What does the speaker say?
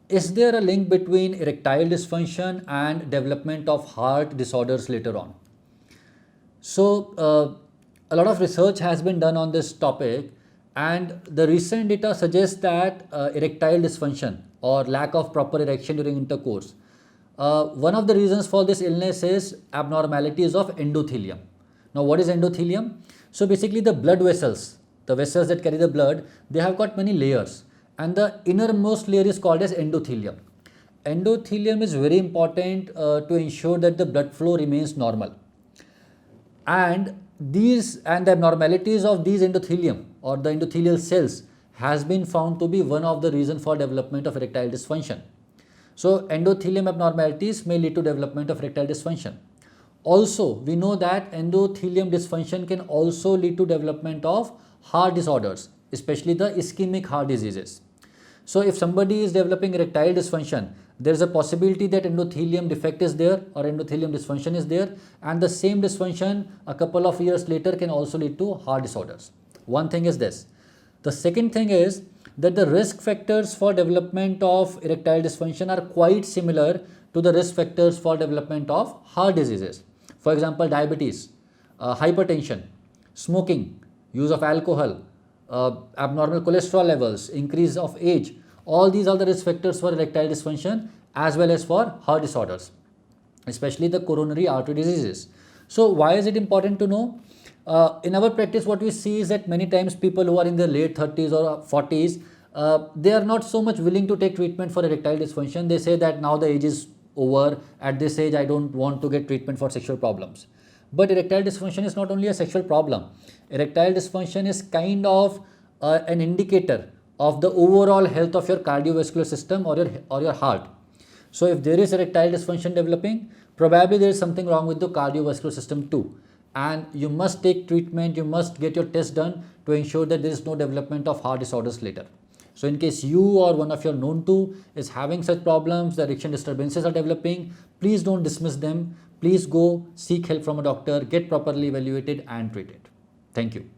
is there a link between erectile dysfunction and development of heart disorders later on? So, a lot of research has been done on this topic, and the recent data suggests that erectile dysfunction or lack of proper erection during intercourse, one of the reasons for this illness is abnormalities of endothelium. Now, what is endothelium? So, basically, the vessels that carry the blood, they have got many layers, and the innermost layer is called as endothelium. Endothelium is very important to ensure that the blood flow remains normal, and the abnormalities of these endothelium or the endothelial cells has been found to be one of the reason for development of erectile dysfunction. So endothelium abnormalities may lead to development of erectile dysfunction. Also, we know that endothelium dysfunction can also lead to development of heart disorders, especially the ischemic heart diseases. So if somebody is developing erectile dysfunction, there is a possibility that endothelium defect is there or endothelium dysfunction is there, and the same dysfunction a couple of years later can also lead to heart disorders. One thing is this. The second thing is that the risk factors for development of erectile dysfunction are quite similar to the risk factors for development of heart diseases. For example, diabetes, hypertension, smoking, use of alcohol, abnormal cholesterol levels, increase of age. All these are the risk factors for erectile dysfunction as well as for heart disorders, especially the coronary artery diseases. So why is it important to know? In our practice, what we see is that many times people who are in their late 30s or 40s, they are not so much willing to take treatment for erectile dysfunction. They say that now the age is over. At this age, I don't want to get treatment for sexual problems. But erectile dysfunction is not only a sexual problem. Erectile dysfunction is kind of an indicator of the overall health of your cardiovascular system or your heart. So if there is erectile dysfunction developing, probably there is something wrong with the cardiovascular system too. And you must take treatment, you must get your test done to ensure that there is no development of heart disorders later. So in case you or one of your known to is having such problems, the erection disturbances are developing, please don't dismiss them. Please go seek help from a doctor, get properly evaluated and treated. Thank you.